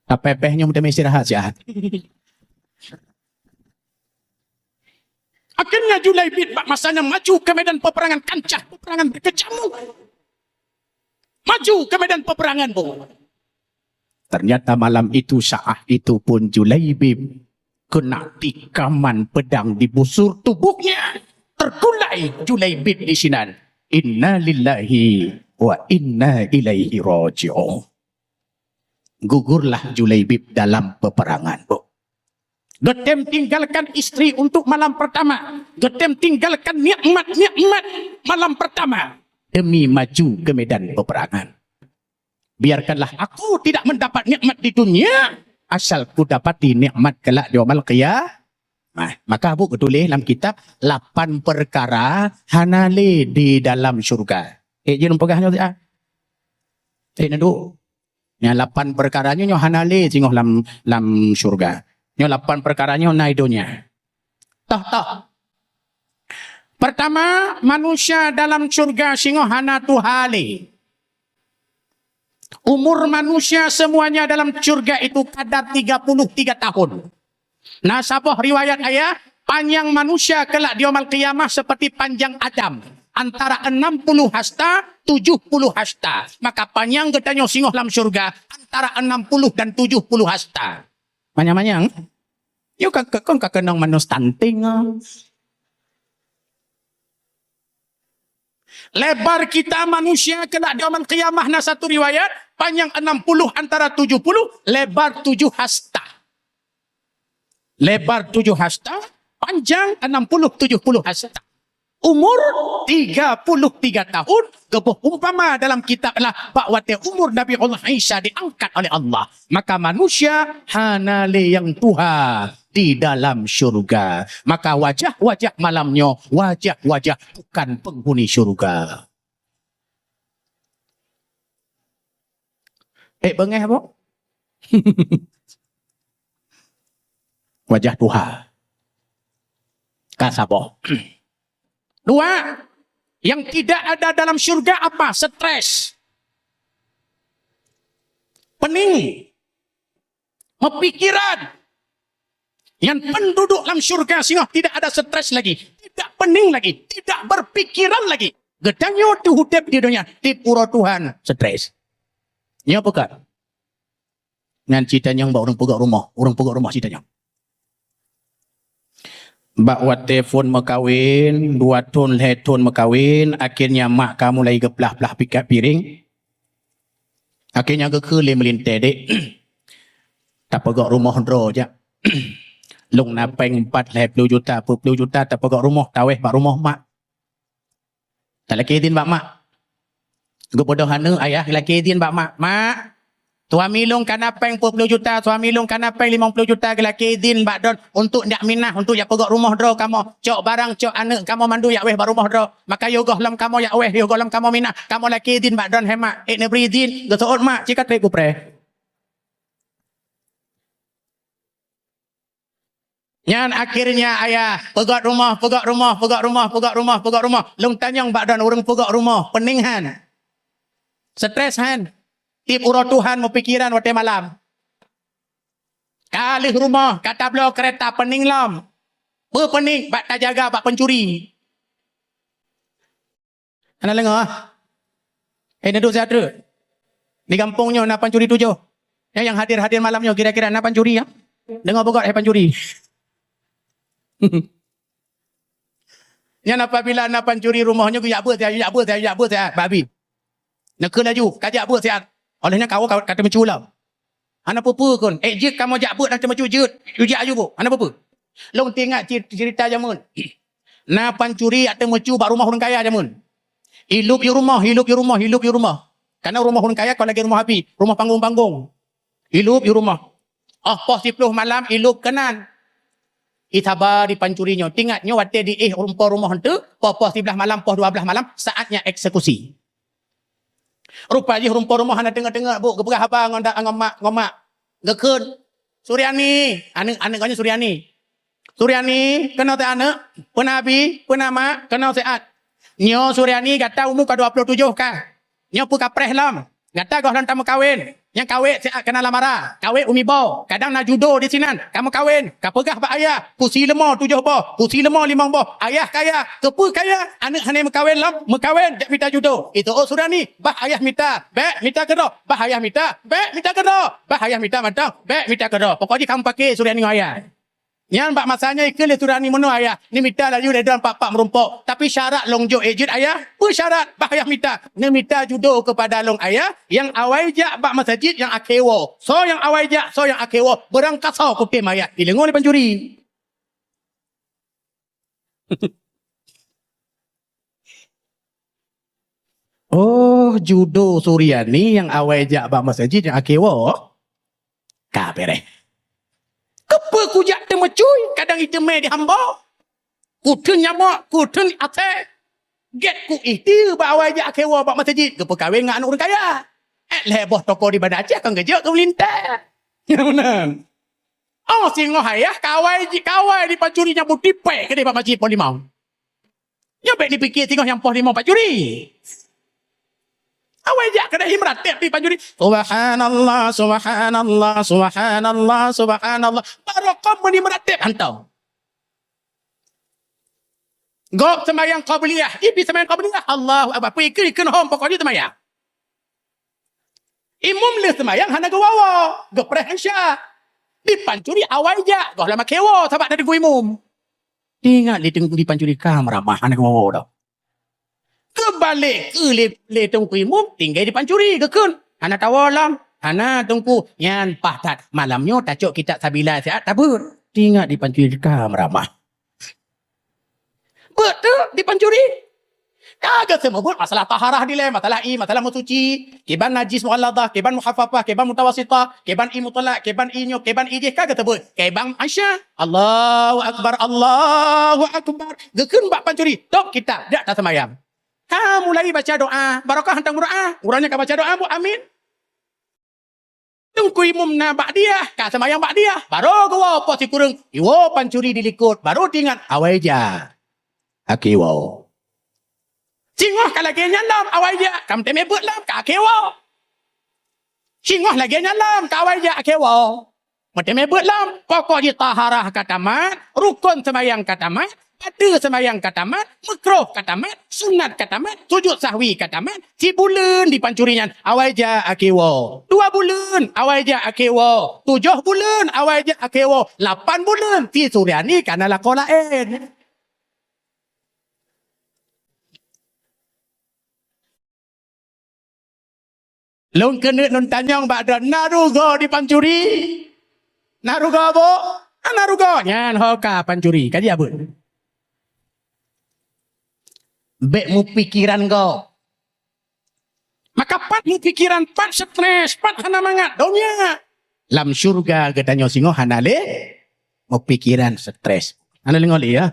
Apa-apanya mudah istirahat ya. Akhirnya Julaibib masanya maju ke medan peperangan, kancah peperangan berkecamuk. Maju ke medan peperangan, Bu. Ternyata malam itu, saat itu pun Julaibib kena tikaman pedang di busur tubuhnya. Terkulai Julaibib di sinan. Inna lillahi wa inna ilaihi raji'un. Gugurlah Julaibib dalam peperangan, Bu. Getem tinggalkan istri untuk malam pertama. Getem tinggalkan nikmat-nikmat malam pertama. Demi maju ke medan peperangan. Biarkanlah aku tidak mendapat nikmat di dunia, asal ku dapati nikmat kelak di yaumul qiyamah. Maka Bu ketulis dalam kitab 8 perkara hanale di dalam syurga. Jangan pegahnya tu. Nadu. Yang 8 perkaranya nyo hanale singoh lam syurga. Nyo 8 perkaranya naidonya. Toh. Pertama, manusia dalam syurga singoh hana tuhale. Umur manusia semuanya dalam syurga itu kadar 33 tahun. Nasabah riwayat ayah, panjang manusia kelak di yaumul qiyamah seperti panjang Adam. Antara 60 hasta, 70 hasta. Maka panjang katanya singoh dalam syurga antara 60 dan 70 hasta. Panjang-panjang. Yuk kakak kakenang manus stunting. Lebar kita manusia kelak di yaumul qiyamah na satu riwayat panjang 60 antara 70, lebar 7 hasta. Lebar 7 hasta, panjang 60-70 hasta. Umur 33 tahun, gebuh umpama dalam kitab lah bakwate umur Nabi Allah Isa diangkat oleh Allah. Maka manusia hanale yang Tuhan di dalam syurga. Maka wajah-wajah malamnya, wajah-wajah bukan penghuni syurga. Bengeh apa? Wajah Tuhan. Kasabo. Dua, yang tidak ada dalam syurga apa? Stres. Pening. Mepikiran. Yang penduduk dalam syurga sehingga tidak ada stres lagi. Tidak pening lagi. Tidak berpikiran lagi. Gedangnya tu hudep di dunia. Di pura Tuhan. Stres. Ini apa kan? Dengan ceritanya yang orang pegak rumah. Orang pegak rumah ceritanya. Bak wat telefon makawin, 2 tahun leton makawin, akhirnya mak kamu lagi geplah-plah pikat piring. Akhirnya kekele melintai dek. Tak pegak rumah dro je. Long napeng 40 juta, 40 juta tak pegak rumah, taweh bak rumah mak. Tak laki din bak mak. Gepodoh hana ayah laki din bak mak. Mak, suami long kanapeng 40 juta, suami long kanapeng 50 juta laki din bak don untuk ndak minah, untuk ya pegak rumah dro kamu. Cok barang cok anak kamu mandu ya weh bak rumah dro. Maka yo gohlam kamu ya weh, yo gohlam kamu minah. Kamu laki din bak don hemat. Ne bridin, gesoot mak cikat rek kupre. Yang akhirnya ayah pegak rumah, pegak rumah, pegak rumah, pegak rumah, pegak rumah. Long tanyang bak don orang pegak rumah, pening han. Stres han. Tip urut Tuhan mau pikiran waktu malam. Kali rumah, kata beliau kereta pening lam. Berpening, bak tak jaga, bak pencuri. Anak lengah. Duduk sejahtera. Di kampungnya, nak pencuri 7. Yang hadir-hadir malamnya, kira-kira nak pencuri ya? Dengar pokok, pencuri. Yang apabila nak pencuri rumahnya, ya apa saya, babi. Nak ke laju, kajak apa saya. Olehnya kau kata mecu lah. Anak apa kon? Jit kamu jak buat nanti mecu jut. Ujak aja bu. Anak apa? Long tengok cerita jamun. Na pancuri atau mecu bak rumah orang kaya jamun. Hidup di rumah, hidup di rumah, hidup di rumah. Karena rumah orang kaya kalau lagi rumah api, rumah panggung-panggung. Hidup di rumah. Pos 10 malam hidup kanan. Itaba di pancurinya. Tinggatnya waktu di rumah itu, pos 11 malam, pos 12 malam, saatnya eksekusi. Rupanya rumah anak tengok-tengok bu, keberah apa ngomak. Gekun. Suryani, anak-anaknya Suryani. Suryani, kenal te anak, penabi, penama, kenal sehat. Nyo Suryani kata umur ke 27 kah? Nyo pu kapreh lam. Kata kau lantam kawin. Yang kawin sehat kena lamara. Kawin umi bau. Kadang nak judo di sinan. Kamu kawin. Kapegah pak ayah. Pusi lemah 7 bau. Pusi lemah 5 bau. Ayah kaya. Kepu kaya. Anak hanya mekawin lam. Mekawin. Jak minta judo. Itu sudah ni. Bah ayah minta. Bek minta kedo. Bah ayah minta. Bek minta kedo. Bah ayah minta mantap. Bek minta kedo. Pokoknya kamu pakai sudah ni ayah. Yang bak masanya ikut le sudah ni menu ayah. Ni minta laju dari dalam pak merumpok. Tapi syarat long jo ejit ayah. Apa syarat? Bah ayah minta. Ni minta judo kepada long ayah. Yang awal jak bak masjid yang akewo. So yang awal jak. So yang akewo. Berangkasau kupim ayah. Dilengur ni pencuri. Oh judo Suryani yang awal jak bak masjid yang akewo. Kabere. Kepa kujak temecuy, kadang itu me di hamba. Kutun nyamak, kutun ate. Get ku itu bawa aja kewa bak masjid. Kepa kahwin dengan anak orang kaya. Leboh toko di Bandar Aceh akan gejak ke melintas. Ya benar. Oh singoh ayah kawai di pancuri nyambut tipe ke di bak masjid pon limau. Ya baik dipikir singoh yang pon limau pancuri. Awal jak kena himratip di pancuri. Subhanallah, subhanallah, subhanallah, subhanallah. Barakam meni meratip hantau. Gok semayang qabliyah. Ibi semayang qabliyah. Allahu akbar. Pikir kena hom pokoknya semayang. Imam le semayang hana gawawa. Gepreh insya. Di pancuri awal jak. Gok lama kewa sebab dari gu imam. Ingat di pancuri kam ramah hana gawawa dah. Kebalik ke le Tengku Imum, tinggal di Pancuri ke kun. Hana tawalam, hana Tengku, yang pahtat. Malamnya tacuk kita sabila sihat tabur. Tinggal di Pancuri kam ramah. Betul, di Pancuri. Kagak semua buat masalah taharah dilem, masalah masalah musuci, keban najis mu'alladah, keban muhaffafah, keban mutawasitah, keban mutlaq, keban nyuk, keban ijih, kagak sebut. Keban Aisyah, Allahu Akbar, Allahu Akbar. Gekun bak Pancuri, tok kita, dak tak semayang. Kamu lagi baca doa, barakah hantang doa, urangnya kau baca doa, bu amin. Tungku imum na bak dia, kau semayang bak dia. Baru kau apa si kurung, iwo Pancuri dilikut, baru tinggal, awai ja. Akiwau. Singoh ka lagi nyalam, awai je, kam teme but lam, ka kewa. Singoh lagi nyalam, ka awai je, kewa. Teme but lam, pokok di taharah katamat, rukun semayang katamat, pada semayang katamat, makruh katamat, sunat katamat, sujud sahwi katamat, si bulan di Pancurinya, awai je, kewa. 2 bulan, awai je, kewa. 7 bulan, awai je, kewa. 8 bulan, fi Suryani, kana lakolain. Long kena non tanyang bak naruga di Pancuri. Naruga bo? Naruga. Nyan hoka Pancuri. Kaji apa? Bek mu pikiran kau. Maka pat mu pikiran, pat stres, pat hana mangat. Dunia. Lam syurga katanya singo hanale. Mu pikiran stres. Hana lingoli ya.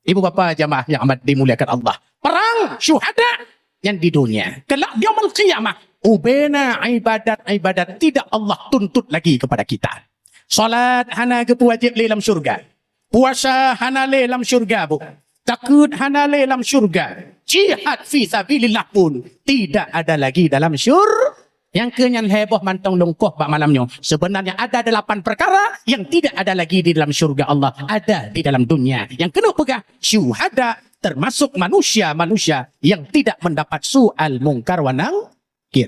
Ibu bapa jamaah yang amat dimuliakan Allah. Perang syuhada yang di dunia. Kelak dia qiyamah. Ubena ibadat tidak Allah tuntut lagi kepada kita. Salat hana ke wajib dalam syurga. Puasa hana dalam syurga bu. Takut hana dalam syurga. Jihad fi sabilillah pun tidak ada lagi dalam syurga. Yang kenyan heboh mantong lungkuh bak malamnya. Sebenarnya ada 8 perkara yang tidak ada lagi di dalam syurga Allah. Ada di dalam dunia. Yang kena pegang syuhada termasuk manusia-manusia yang tidak mendapat su'al mungkar wa nangkir.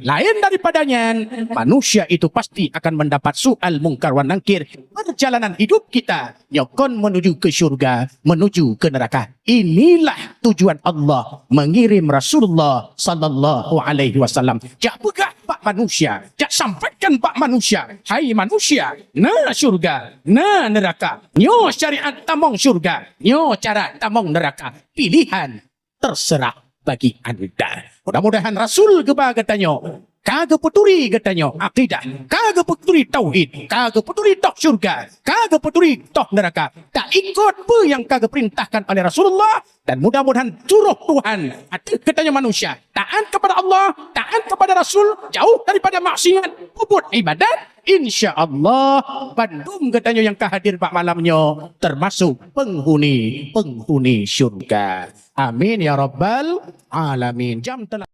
Lain daripadanya, manusia itu pasti akan mendapat su'al mungkar wa nangkir. Perjalanan hidup kita nyokon menuju ke syurga, menuju ke neraka. Inilah tujuan Allah mengirim Rasulullah sallallahu alaihi wasallam. Jak pegah pak manusia, jak sampaikan pak manusia, hai manusia, na syurga, na neraka. Nyo syariat tamong syurga, nyo cara tamong neraka. Pilihan terserah bagi anda. Mudah-mudahan Rasul keba katanya, kagak peturi katanya akidah, kagak peturi tauhid, kagak peturi tok syurga, kagak peturi tok neraka. Tak ikut apa yang kagak perintahkan oleh Rasulullah, dan mudah-mudahan suruh Tuhan hati katanya manusia taat kepada Allah, taat kepada Rasul, jauh daripada maksiat, puput ibadat. InsyaAllah Bandung katanya yang kehadir pak malamnya termasuk penghuni syurga. Amin ya rabbal alamin. Jam telah